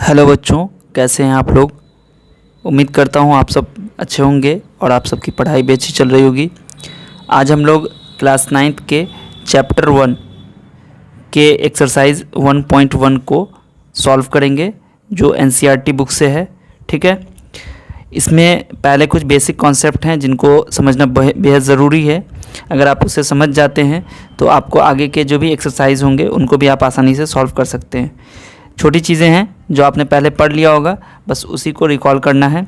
Hello बच्चों, कैसे हैं आप लोग। उम्मीद करता हूं आप सब अच्छे होंगे और आप सबकी पढ़ाई भी अच्छी चल रही होगी। आज हम लोग क्लास 9th के चैप्टर 1 के एक्सरसाइज 1.1 को सॉल्व करेंगे जो एनसीईआरटी बुक से है। ठीक है, इसमें पहले कुछ बेसिक कॉन्सेप्ट हैं जिनको समझना बेहद ज़रूरी है। अगर आप उसे समझ जाते हैं तो आपको आगे के जो भी एक्सरसाइज होंगे उनको भी आप आसानी से सॉल्व कर सकते हैं। छोटी चीज़ें हैं जो आपने पहले पढ़ लिया होगा, बस उसी को रिकॉल करना है।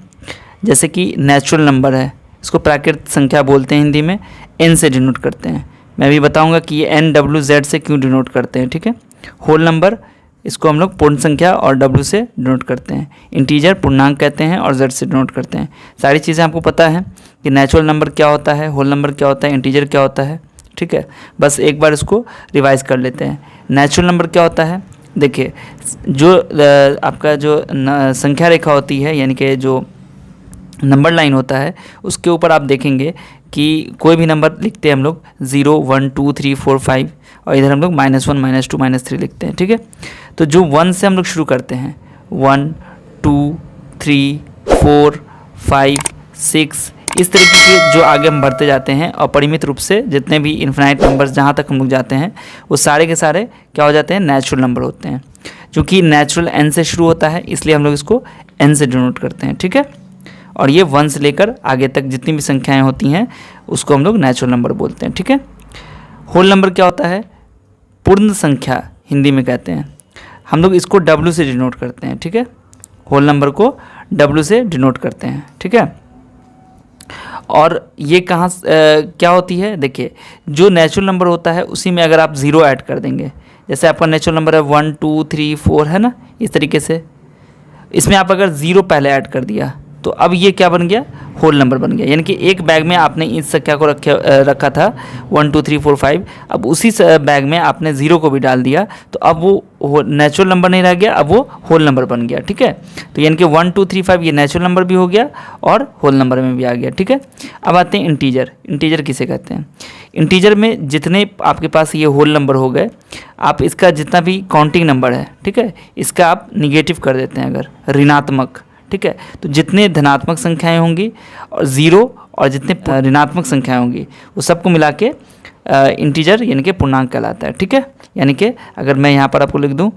जैसे कि नेचुरल नंबर है, इसको प्राकृतिक संख्या बोलते हैं, हिंदी में एन से डिनोट करते हैं। मैं भी बताऊंगा कि ये एन डब्ल्यू जेड से क्यों डिनोट करते हैं। ठीक है, होल नंबर इसको हम लोग पूर्ण संख्या और डब्ल्यू से डिनोट करते हैं। इंटीजर पूर्णांक कहते हैं और जेड से डिनोट करते हैं। सारी चीज़ें आपको पता है कि नेचुरल नंबर क्या होता है, होल नंबर क्या होता है, इंटीजर क्या होता है। ठीक है, बस एक बार इसको रिवाइज कर लेते हैं। नेचुरल नंबर क्या होता है, देखिए जो आपका जो संख्या रेखा होती है, यानी कि जो नंबर लाइन होता है, उसके ऊपर आप देखेंगे कि कोई भी नंबर लिखते हैं हम लोग 0 1 2 3 4 5 और इधर हम लोग -1 -2 -3 लिखते हैं। ठीक है, तो जो 1 से हम लोग शुरू करते हैं 1 2 3 4 5 6 इस तरीके के जो आगे हम बढ़ते जाते हैं और परिमित रूप से जितने भी इन्फिनाइट नंबर्स जहाँ तक हम लोग जाते हैं वो सारे के सारे क्या हो जाते हैं, नेचुरल नंबर होते हैं। क्योंकि नेचुरल n से शुरू होता है इसलिए हम लोग इसको n से डिनोट करते हैं। ठीक है, और ये 1 से लेकर आगे तक जितनी भी संख्याएं होती हैं उसको हम लोग नेचुरल नंबर बोलते हैं। ठीक है, होल नंबर क्या होता है, पूर्ण संख्या हिंदी में कहते हैं। हम लोग इसको W से डिनोट करते हैं। ठीक है, होल नंबर को W से डिनोट करते हैं। ठीक है, और ये कहाँ क्या होती है, देखिए जो नेचुरल नंबर होता है उसी में अगर आप 0 ऐड कर देंगे, जैसे आपका नेचुरल नंबर है 1 2 3 4 है ना, इस तरीके से इसमें आप अगर 0 पहले ऐड कर दिया तो अब ये क्या बन गया, होल नंबर बन गया। यानी कि एक बैग में आपने इस संख्या को रखा था 1 2 3 4 5, अब उसी बैग में आपने 0 को भी डाल दिया तो अब वो नेचुरल नंबर नहीं रह गया, अब वो होल नंबर बन गया। ठीक है, तो यानी कि 1 2 3 5 ये नेचुरल नंबर भी हो गया और होल नंबर में भी आ गया। ठीक है, अब आते हैं इंटीजर। इंटीजर किसे कहते हैं, इंटीजर में जितने आपके पास ये होल नंबर हो गए, आप इसका जितना भी काउंटिंग नंबर है, ठीक है, इसका आप निगेटिव कर देते हैं अगर ऋणात्मक। ठीक है, तो जितने धनात्मक संख्याएं होंगी और 0 और जितने ऋणात्मक संख्याएं होंगी वो सबको मिला के इंटीजर यानी कि पूर्णांक कहलाता है। ठीक है, यानी कि अगर मैं यहाँ पर आपको लिख दूँ,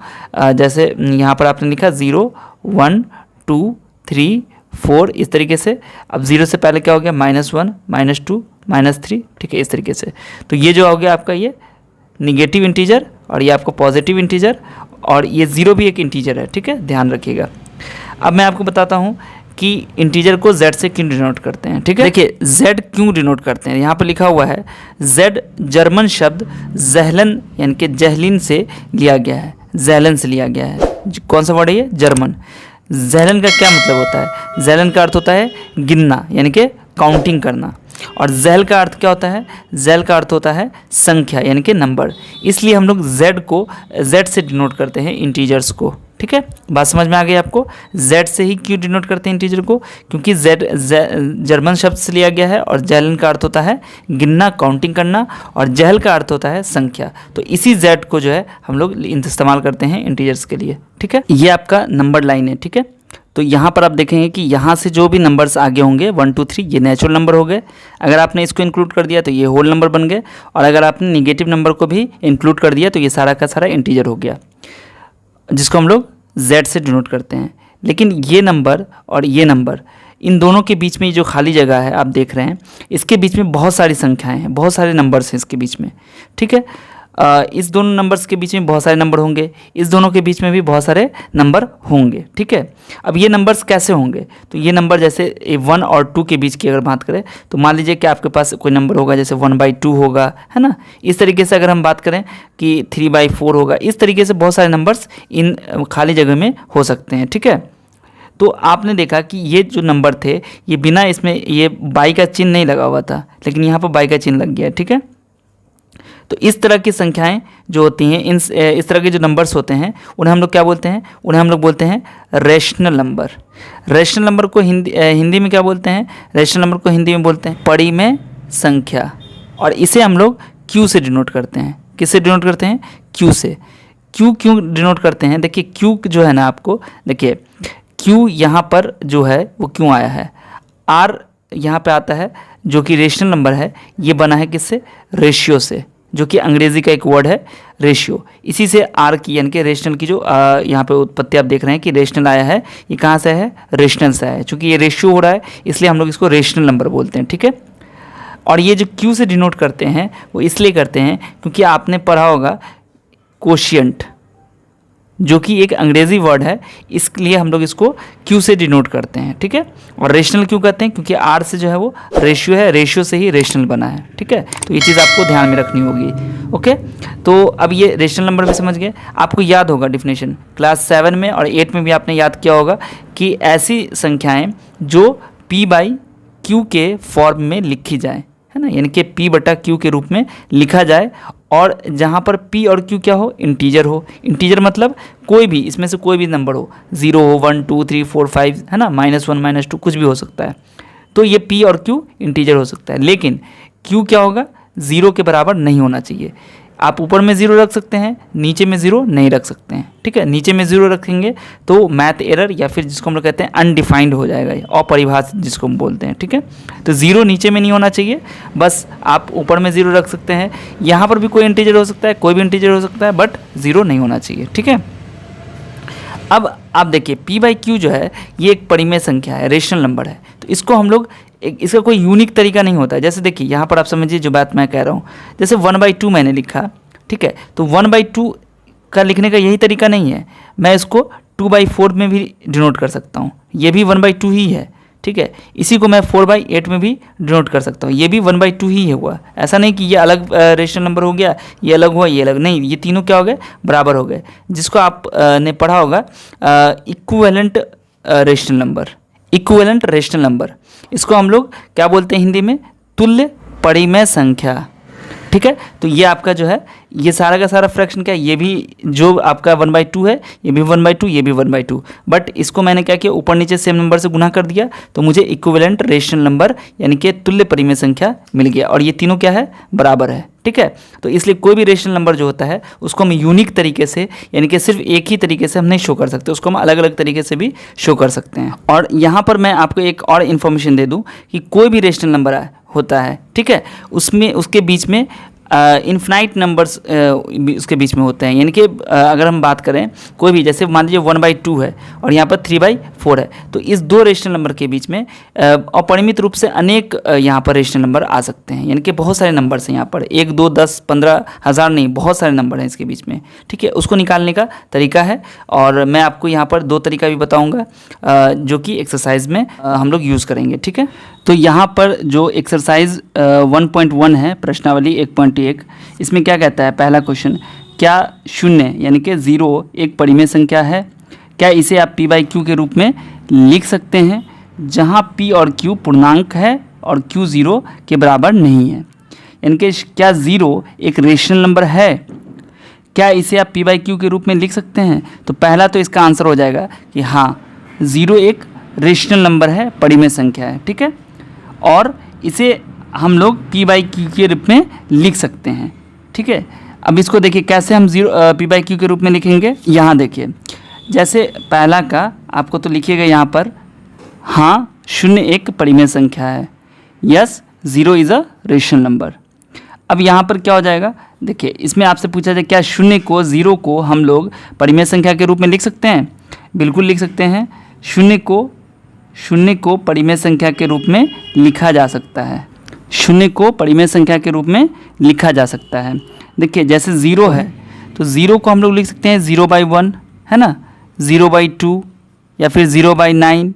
जैसे यहाँ पर आपने लिखा 0 1 2 3 4 इस तरीके से, अब 0 से पहले क्या हो गया, -1 -2 -3। ठीक है, इस तरीके से तो ये जो हो गया आपका ये निगेटिव इंटीजर और ये आपको पॉजिटिव इंटीजर, और ये 0 भी एक इंटीजर है। ठीक है, ध्यान रखिएगा। अब मैं आपको बताता हूँ कि इंटीजर को z से क्यों डिनोट करते हैं। ठीक है, देखिए z क्यों डिनोट करते हैं, यहाँ पर लिखा हुआ है z जर्मन शब्द ज़ेहलन यानी कि जहलिन से लिया गया है, ज़ेहलन से लिया गया है। कौन सा वर्ड है ये, जर्मन। ज़ेहलन का क्या मतलब होता है, ज़ेहलन का अर्थ होता है गिनना यानी कि काउंटिंग करना, और ज़ेल का अर्थ क्या होता है, ज़ेल का अर्थ होता है संख्या यानी कि नंबर। इसलिए हम लोग z को z से डिनोट करते हैं इंटीजर्स को। ठीक है, बात समझ में आ गई आपको। z से ही क्यों डिनोट करते हैं इंटीजर को, क्योंकि z जर्मन शब्द से लिया गया है और जहलन का अर्थ होता है गिनना, काउंटिंग करना, और जहल का अर्थ होता है संख्या। तो इसी z को जो है हम लोग इस्तेमाल करते हैं इंटीजर्स के लिए। ठीक है, ये आपका नंबर लाइन है। ठीक है, तो यहाँ पर आप देखेंगे कि यहाँ से जो भी नंबर्स आगे होंगे 1 2 3 ये नेचुरल नंबर हो गए। अगर आपने इसको इंक्लूड कर दिया तो ये होल नंबर बन गए, और अगर आपने निगेटिव नंबर को भी इंक्लूड कर दिया तो ये सारा का सारा इंटीजर हो गया, जिसको हम लोग z से डिनोट करते हैं। लेकिन ये नंबर और ये नंबर, इन दोनों के बीच में जो खाली जगह है आप देख रहे हैं, इसके बीच में बहुत सारी संख्याएं हैं, बहुत सारे नंबर्स हैं इसके बीच में। ठीक है, इस दोनों नंबर्स के बीच में बहुत सारे नंबर होंगे, इस दोनों के बीच में भी बहुत सारे नंबर होंगे। ठीक है, अब ये नंबर्स कैसे होंगे, तो ये नंबर जैसे 1 और 2 के बीच की अगर बात करें तो मान लीजिए कि आपके पास कोई नंबर होगा जैसे 1/2 होगा, है ना। इस तरीके से अगर हम बात करें कि 3/4 होगा, इस तरीके से बहुत सारे नंबर्स इन खाली जगह में हो सकते हैं। ठीक है, तो आपने देखा कि ये जो नंबर थे ये बिना इसमें ये बाई का चिन्ह नहीं लगा हुआ था, लेकिन यहाँ पर बाई का चिन्ह लग गया। ठीक है, तो इस तरह की संख्याएं जो होती हैं, इस तरह के जो नंबर्स होते हैं उन्हें हम लोग क्या बोलते हैं, उन्हें हम लोग बोलते हैं रेशनल नंबर। रेशनल नंबर को हिंदी में क्या बोलते हैं, रेशनल नंबर को हिंदी में बोलते हैं परिमेय संख्या, और इसे हम लोग Q से डिनोट करते हैं। किससे डिनोट करते हैं, Q से। क्यू क्यों डिनोट करते हैं, देखिए क्यू जो है ना, आपको देखिए क्यू यहाँ पर जो है वो क्यों आया है, आर यहाँ पे आता है जो कि रेशनल नंबर है, ये बना है किससे, रेशियो से, जो कि अंग्रेजी का एक वर्ड है रेशियो। इसी से आर की यानी कि रेशनल की जो यहाँ पे उत्पत्ति आप देख रहे हैं कि रेशनल आया है, ये कहाँ से है, रेशनल से आया है। चूँकि ये रेशियो हो रहा है इसलिए हम लोग इसको रेशनल नंबर बोलते हैं, ठीक है। और ये जो क्यू से डिनोट करते हैं वो इसलिए करते हैं क्योंकि आपने पढ़ा होगा कोशिएंट, जो कि एक अंग्रेजी वर्ड है, इसलिए हम लोग इसको क्यू से डिनोट करते हैं, ठीक है। और रेशनल क्यों कहते हैं, क्योंकि आर से जो है वो रेशियो है, रेशियो से ही रेशनल बना है, ठीक है। तो ये चीज़ आपको ध्यान में रखनी होगी, ओके। तो अब ये रेशनल नंबर भी समझ गए। आपको याद होगा डेफिनेशन क्लास 7 में और 8 में भी आपने याद किया होगा कि ऐसी संख्याएँ जो पी बाई क्यू के फॉर्म में लिखी जाए, है ना, यानी कि p बटा क्यू के रूप में लिखा जाए, और जहाँ पर p और q क्या हो, इंटीजर हो। इंटीजर मतलब कोई भी, इसमें से कोई भी नंबर हो, 0 हो, 1 2 3 4 5, है ना, -1 -2 कुछ भी हो सकता है। तो ये p और q इंटीजर हो सकता है, लेकिन q क्या होगा, 0 के बराबर नहीं होना चाहिए। आप ऊपर में 0 रख सकते हैं, नीचे में 0 नहीं रख सकते हैं, ठीक है। नीचे में 0 रखेंगे तो मैथ एरर या फिर जिसको हम लोग कहते हैं अनडिफाइंड हो जाएगा, अपरिभाषित जिसको हम बोलते हैं, ठीक है। तो 0 नीचे में नहीं होना चाहिए, बस आप ऊपर में 0 रख सकते हैं। यहाँ पर भी कोई इंटीजर हो सकता है, कोई भी इंटीजर हो सकता है, बट 0 नहीं होना चाहिए, ठीक है। अब आप देखिए p बाई क्यू जो है ये एक परिमेय संख्या है, रेशनल नंबर है, तो इसको हम लोग इसका कोई यूनिक तरीका नहीं होता है। जैसे देखिए यहाँ पर आप समझिए जो बात मैं कह रहा हूँ, जैसे 1/2 मैंने लिखा, ठीक है, तो 1/2 का लिखने का यही तरीका नहीं है, मैं इसको 2/4 में भी डिनोट कर सकता हूँ, ये भी 1/2 ही है, ठीक है। इसी को मैं 4/8 में भी डिनोट कर सकता हूँ, ये भी 1/2 ही है हुआ। ऐसा नहीं कि ये अलग रेशनल नंबर हो गया, ये अलग हुआ, ये अलग नहीं, ये तीनों क्या हो गए, बराबर हो गए। जिसको आप ने पढ़ा होगा equivalent rational number, equivalent rational number, इसको हम लोग क्या बोलते हैं हिंदी में, तुल्य परिमेय संख्या, ठीक है। तो ये आपका जो है ये सारा का सारा फ्रैक्शन क्या है, ये भी जो आपका 1/2 है, ये भी 1/2, ये भी 1/2, बट इसको मैंने क्या किया, ऊपर नीचे सेम नंबर से गुना कर दिया, तो मुझे इक्विवेलेंट रेशनल नंबर यानी कि तुल्य परिमेय संख्या मिल गया, और ये तीनों क्या है, बराबर है, ठीक है। तो इसलिए कोई भी रेशनल नंबर जो होता है उसको हम यूनिक तरीके से, यानी कि सिर्फ एक ही तरीके से हम नहीं शो कर सकते, उसको हम अलग अलग तरीके से भी शो कर सकते हैं। और यहाँ पर मैं आपको एक और इन्फॉर्मेशन दे दूँ कि कोई भी रेशनल नंबर होता है, ठीक है, उसमें उसके बीच में इन्फिनाइट नंबर्स उसके बीच में होते हैं। यानी कि अगर हम बात करें कोई भी, जैसे मान लीजिए 1/2 है और यहाँ पर 3/4 है, तो इस दो रेशनल नंबर के बीच में अपरिमित रूप से अनेक यहाँ पर रेशनल नंबर आ सकते हैं। यानी कि बहुत सारे नंबर्स हैं यहाँ पर, 1 2 10 15 हज़ार नहीं, बहुत सारे नंबर हैं इसके बीच में, ठीक है। उसको निकालने का तरीका है, और मैं आपको यहाँ पर 2 तरीका भी बताऊँगा जो कि एक्सरसाइज में हम लोग यूज़ करेंगे, ठीक है। तो यहाँ पर जो एक्सरसाइज 1.1 है, प्रश्नावली 1.1, इसमें क्या कहता है, पहला क्वेश्चन, क्या 0 यानी कि 0 एक परिमेय संख्या है, क्या इसे आप p/q के रूप में लिख सकते हैं जहाँ p और q पूर्णांक है और q 0 के बराबर नहीं है। यानी कि क्या 0 एक रेशनल नंबर है, क्या इसे आप p/q के रूप में लिख सकते हैं। तो पहला तो इसका आंसर हो जाएगा कि हाँ, 0 एक रेशनल नंबर है, परिमेय संख्या है, ठीक है, और इसे हम लोग p/q के रूप में लिख सकते हैं, ठीक है। अब इसको देखिए कैसे हम p/q के रूप में लिखेंगे। यहाँ देखिए, जैसे पहला का आपको तो लिखिएगा यहाँ पर, हाँ 0 एक परिमेय संख्या है, yes 0 is a rational number. अब यहाँ पर क्या हो जाएगा, देखिए इसमें आपसे पूछा जाए क्या 0 को हम लोग परिमेय संख्या के रूप में लिख सकते हैं। बिल्कुल लिख सकते हैं, 0 को परिमेय संख्या के रूप में लिखा जा सकता है, 0 को परिमेय संख्या के रूप में लिखा जा सकता है। देखिए जैसे 0 है तो 0 को हम लोग लिख सकते हैं 0/1, है ना, 0/2, या फिर 0/9,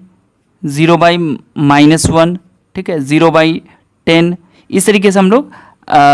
0/-1, ठीक है, 0/10, इस तरीके से हम लोग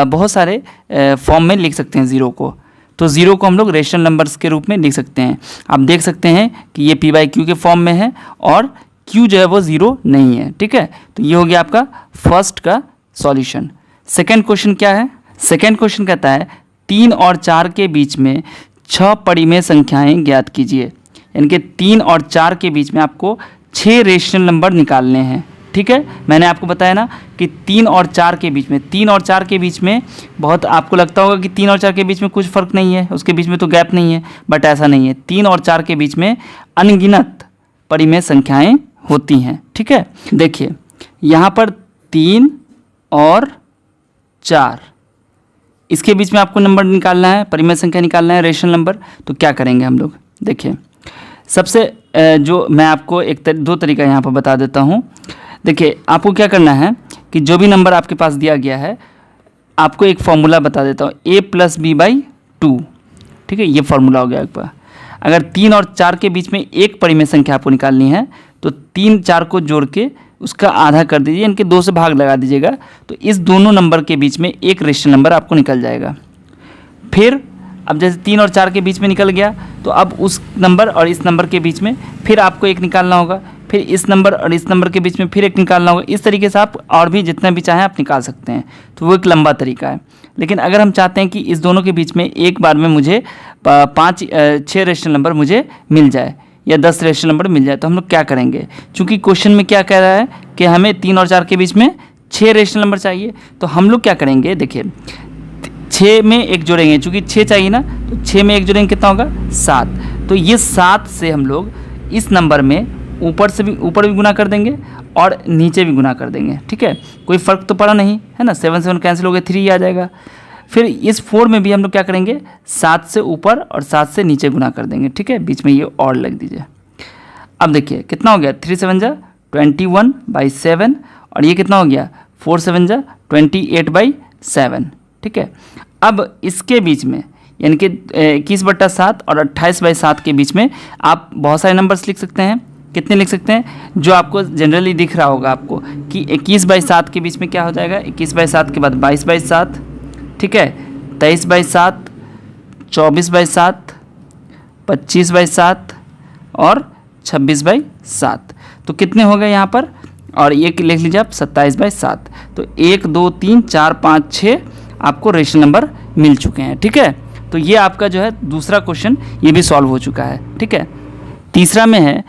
बहुत सारे फॉर्म में लिख सकते हैं 0 को। तो 0 को हम लोग रेशनल नंबर्स के रूप में लिख सकते हैं। आप देख सकते हैं कि ये p/q के फॉर्म में है और q जो है वो 0 नहीं है, ठीक है। तो ये हो गया आपका फर्स्ट का सॉल्यूशन। सेकंड क्वेश्चन क्या है, सेकंड क्वेश्चन कहता है 3 और 4 के बीच में 6 परिमेय संख्याएं ज्ञात कीजिए। यानी कि 3 और 4 के बीच में आपको 6 रेशनल नंबर निकालने हैं, ठीक है। मैंने आपको बताया ना कि 3 और 4 के बीच में, 3 और 4 के बीच में बहुत आपको लगता होगा कि 3 और 4 के बीच में कुछ फ़र्क नहीं है, उसके बीच में तो गैप नहीं है, बट ऐसा नहीं है। 3 और 4 के बीच में अनगिनत परिमेय संख्याएं होती हैं, ठीक है। देखिए यहाँ पर 3 और 4, इसके बीच में आपको नंबर निकालना है, परिमेय संख्या निकालना है, रेशनल नंबर। तो क्या करेंगे हम लोग, देखिए सबसे जो मैं आपको दो तरीका यहाँ पर बता देता हूँ। देखिए आपको क्या करना है कि जो भी नंबर आपके पास दिया गया है, आपको एक फॉर्मूला बता देता हूँ, a+b/2, ठीक है। ये फार्मूला हो गया एक बार। अगर 3 और 4 के बीच में एक परिमेय संख्या आपको निकालनी है तो 3 4 को जोड़ के उसका आधा कर दीजिए, इनके 2 से भाग लगा दीजिएगा, तो इस दोनों नंबर के बीच में एक रेशनल नंबर आपको निकल जाएगा। फिर अब जैसे 3 और 4 के बीच में निकल गया, तो अब उस नंबर और इस नंबर के बीच में फिर आपको एक निकालना होगा, फिर इस नंबर और इस नंबर के बीच में फिर एक निकालना होगा। इस तरीके से आप और भी जितना भी चाहें आप निकाल सकते हैं। तो वो एक लंबा तरीका है। लेकिन अगर हम चाहते हैं कि इस दोनों के बीच में एक बार में मुझे 6 रेशनल नंबर मुझे मिल जाए या 10 रेशनल नंबर मिल जाए, तो हम लोग क्या करेंगे, चूँकि क्वेश्चन में क्या कह रहा है कि हमें 3 और 4 के बीच में 6 रेशनल नंबर चाहिए, तो हम लोग क्या करेंगे, देखिए 6 में एक जोड़ेंगे, चूँकि 6 चाहिए ना, तो 6 में एक जोड़ेंगे कितना होगा, 7। तो ये 7 से हम लोग इस नंबर में ऊपर भी गुना कर देंगे और नीचे भी गुना कर देंगे, ठीक है। कोई फ़र्क तो पड़ा नहीं है ना, 7 7 कैंसिल हो गए, 3 आ जाएगा। फिर इस 4 में भी हम लोग क्या करेंगे, 7 से ऊपर और 7 से नीचे गुना कर देंगे, ठीक है। बीच में ये और लग दीजिए। अब देखिए कितना हो गया, 3 7 जा 21/7 और ये कितना हो गया, 4 7 जा 28/7, ठीक है। अब इसके बीच में यानी कि 21/7 और 28/7 के बीच में आप बहुत सारे नंबर्स लिख सकते हैं। कितने लिख सकते हैं, जो आपको जनरली दिख रहा होगा आपको कि 21/7 के बीच में क्या हो जाएगा, 21/7 के बाद 22/7, ठीक है, 23/7, 24/7, 25/7 और 26/7। तो कितने हो गए यहाँ पर, और ये लिख लीजिए आप 27/7। तो 1 2 3 4 5 6 आपको रेशनल नंबर मिल चुके हैं, ठीक है। तो ये आपका जो है दूसरा क्वेश्चन ये भी सॉल्व हो चुका है, ठीक है। तीसरा में है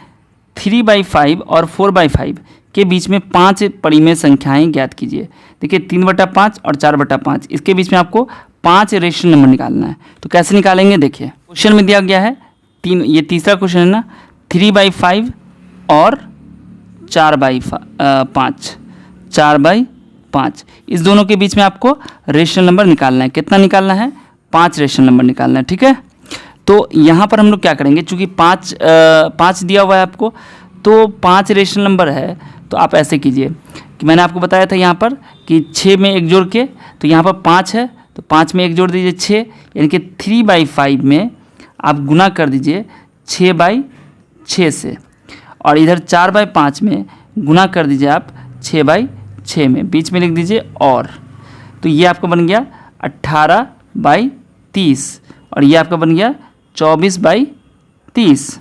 3/5 और 4/5 के बीच में 5 परिमेय संख्याएं ज्ञात कीजिए। देखिए 3/5 और 4/5, इसके बीच में आपको 5 रेशनल नंबर निकालना है। तो कैसे निकालेंगे, देखिए क्वेश्चन में दिया गया है 3, ये तीसरा क्वेश्चन है ना, 3/5 और 4/5, 4/5, इस दोनों के बीच में आपको रेशनल नंबर निकालना है। कितना निकालना है, 5 रेशनल नंबर निकालना है, ठीक है। तो यहाँ पर हम लोग क्या करेंगे, चूँकि 5 दिया हुआ है आपको, तो 5 रेशनल नंबर है, तो आप ऐसे कीजिए कि मैंने आपको बताया था यहाँ पर कि 6 में एक जोड़ के, तो यहाँ पर 5 है तो 5 में एक जोड़ दीजिए 6, यानी कि 3/5 में आप गुना कर दीजिए 6/6 से, और इधर 4/5 में गुना कर दीजिए आप 6/6 में, बीच में लिख दीजिए और। तो ये आपका बन गया 18/30 और ये आपका बन गया 24/30।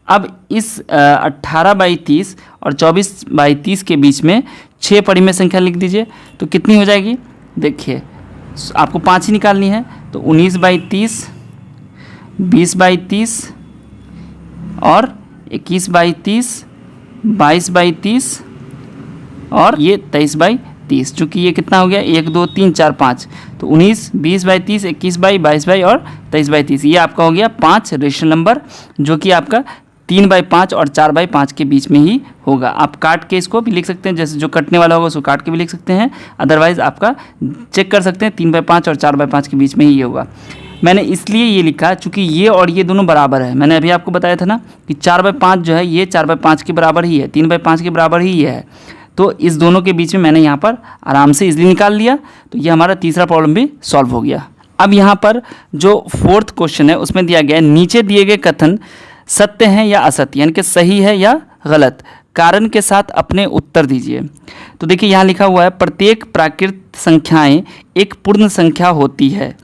अब इस 18/30 और 24/30 के बीच में 6 परिमेय संख्या लिख दीजिए, तो कितनी हो जाएगी, देखिए आपको 5 ही निकालनी है, तो 19/30, 20/30 और 21/30, 22/30 और ये 23/30। चूँकि ये कितना हो गया, 1 2 3 4 5, तो 19, 20/30, 21/, 22/, और 23/30। ये आपका हो गया 5 रेशनल नंबर, जो कि आपका 3/5 और 4/5 के बीच में ही होगा। आप काट के इसको भी लिख सकते हैं, जैसे जो कटने वाला होगा उसको काट के भी लिख सकते हैं, अदरवाइज़ आपका चेक कर सकते हैं 3/5 और 4/5 के बीच में ही होगा। मैंने इसलिए ये लिखा चूँकि ये और ये दोनों बराबर है। मैंने अभी आपको बताया था ना कि 4/5 जो है ये 4/5 के बराबर ही है, 3/5 के बराबर ही ये है, तो इस दोनों के बीच में मैंने यहाँ पर आराम से इजली निकाल लिया। तो ये हमारा तीसरा प्रॉब्लम भी सॉल्व हो गया। अब यहाँ पर जो 4th क्वेश्चन है उसमें दिया गया है, नीचे दिए गए कथन सत्य हैं या असत्य, यानी कि सही है या गलत, कारण के साथ अपने उत्तर दीजिए। तो देखिए यहाँ लिखा हुआ है, प्रत्येक प्राकृत संख्याएं एक पूर्ण संख्या होती है।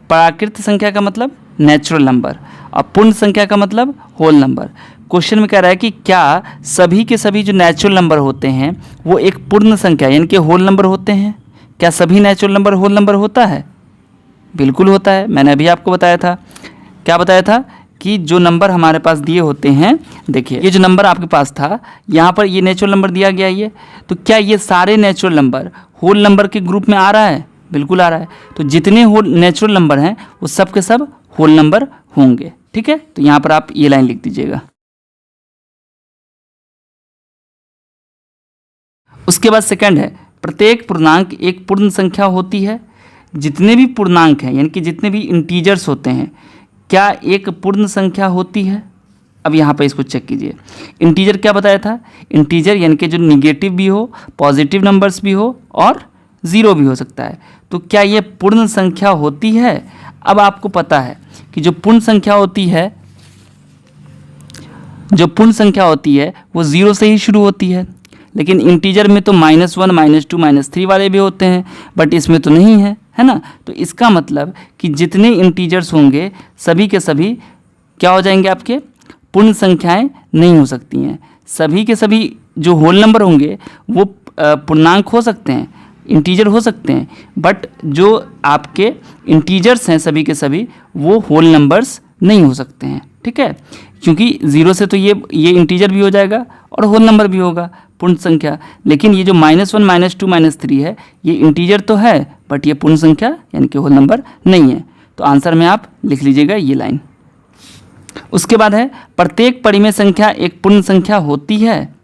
प्राकृत संख्या का मतलब नेचुरल नंबर और पूर्ण संख्या का मतलब होल नंबर। क्वेश्चन में कह रहा है कि क्या सभी के सभी जो नेचुरल नंबर होते हैं वो एक पूर्ण संख्या यानी कि होल नंबर होते हैं। क्या सभी नेचुरल नंबर होल नंबर होता है? बिल्कुल होता है। मैंने अभी आपको बताया था, क्या बताया था कि जो नंबर हमारे पास दिए होते हैं, देखिए ये जो नंबर आपके पास था, यहाँ पर ये नेचुरल नंबर दिया गया ये, तो क्या ये सारे नेचुरल नंबर होल नंबर के ग्रुप में आ रहा है? बिल्कुल आ रहा है। तो जितने होल नेचुरल नंबर हैं वो सब के सब होल नंबर होंगे। ठीक है, तो यहाँ पर आप ये लाइन लिख दीजिएगा। उसके बाद सेकंड है, प्रत्येक पूर्णांक एक पूर्ण संख्या होती है। जितने भी पूर्णांक हैं यानी कि जितने भी इंटीजर्स होते हैं, क्या एक पूर्ण संख्या होती है? अब यहाँ पर इसको चेक कीजिए। इंटीजर क्या बताया था? इंटीजर यानी कि जो निगेटिव भी हो, पॉजिटिव नंबर्स भी हो और ज़ीरो भी हो सकता है। तो क्या ये पूर्ण संख्या होती है? अब आपको पता है कि जो पूर्ण संख्या होती है, वो ज़ीरो से ही शुरू होती है। लेकिन इंटीजर में तो -1, -2, -3 वाले भी होते हैं, बट इसमें तो नहीं है, है ना। तो इसका मतलब कि जितने इंटीजर्स होंगे सभी के सभी क्या हो जाएंगे? आपके पूर्ण संख्याएं नहीं हो सकती हैं। सभी के सभी जो होल नंबर होंगे वो पूर्णांक हो सकते हैं, इंटीजर हो सकते हैं, बट जो आपके इंटीजर्स हैं सभी के सभी वो होल नंबर्स नहीं हो सकते हैं। ठीक है, क्योंकि ज़ीरो से तो ये इंटीजर भी हो जाएगा और होल नंबर भी होगा, पूर्ण संख्या। लेकिन ये जो -1, -2, -3 है, ये इंटीजर तो है बट ये पूर्ण संख्या यानी कि होल नंबर नहीं है। तो आंसर में आप लिख लीजिएगा ये लाइन। उसके बाद है, प्रत्येक परिमेय संख्या एक पूर्ण संख्या होती है।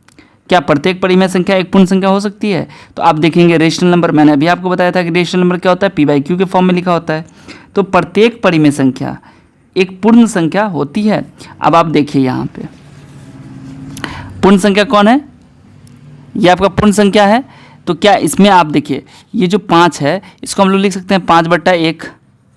क्या प्रत्येक परिमेय संख्या एक पूर्ण संख्या हो सकती है? तो आप देखेंगे रेशनल नंबर, मैंने अभी आपको बताया था कि रेशनल नंबर क्या होता है? p/q के फॉर्म में लिखा होता है। तो प्रत्येक परिमेय संख्या एक पूर्ण संख्या होती है। अब आप देखिए यहाँ पे पूर्ण संख्या कौन है? ये आपका पूर्ण संख्या है। तो क्या इसमें आप देखिए ये जो 5 है इसको हम लोग लिख सकते हैं 5/1।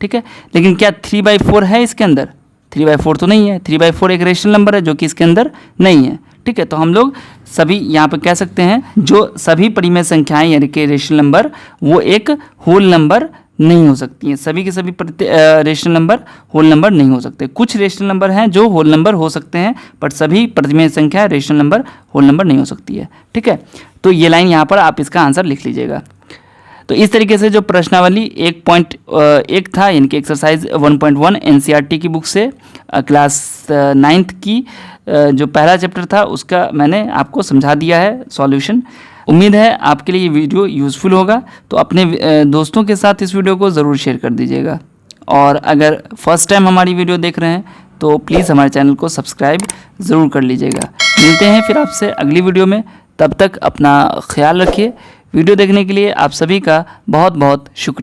ठीक है, लेकिन क्या 3/4 है इसके अंदर? 3/4 तो नहीं है। 3/4 एक रेशनल नंबर है जो कि इसके अंदर नहीं है। ठीक है, तो हम लोग सभी यहाँ पे कह सकते हैं जो सभी परिमेय संख्याएं यानी कि रेशनल नंबर वो एक होल नंबर नहीं हो सकती हैं। सभी के सभी रेशनल नंबर होल नंबर नहीं हो सकते। कुछ रेशनल नंबर हैं जो होल नंबर हो सकते हैं, बट सभी परिमेय संख्या रेशनल नंबर होल नंबर नहीं हो सकती है। ठीक है, तो ये लाइन यहाँ पर आप इसका आंसर लिख लीजिएगा। तो इस तरीके से जो प्रश्नावली 1.1 था यानी कि एक्सरसाइज 1.1 NCERT की बुक से क्लास 9th की जो पहला चैप्टर था उसका मैंने आपको समझा दिया है सॉल्यूशन। उम्मीद है आपके लिए ये वीडियो यूज़फुल होगा। तो अपने दोस्तों के साथ इस वीडियो को ज़रूर शेयर कर दीजिएगा। और अगर फर्स्ट टाइम हमारी वीडियो देख रहे हैं तो प्लीज़ हमारे चैनल को सब्सक्राइब ज़रूर कर लीजिएगा। मिलते हैं फिर आपसे अगली वीडियो में, तब तक अपना ख्याल रखिए। वीडियो देखने के लिए आप सभी का बहुत बहुत शुक्रिया।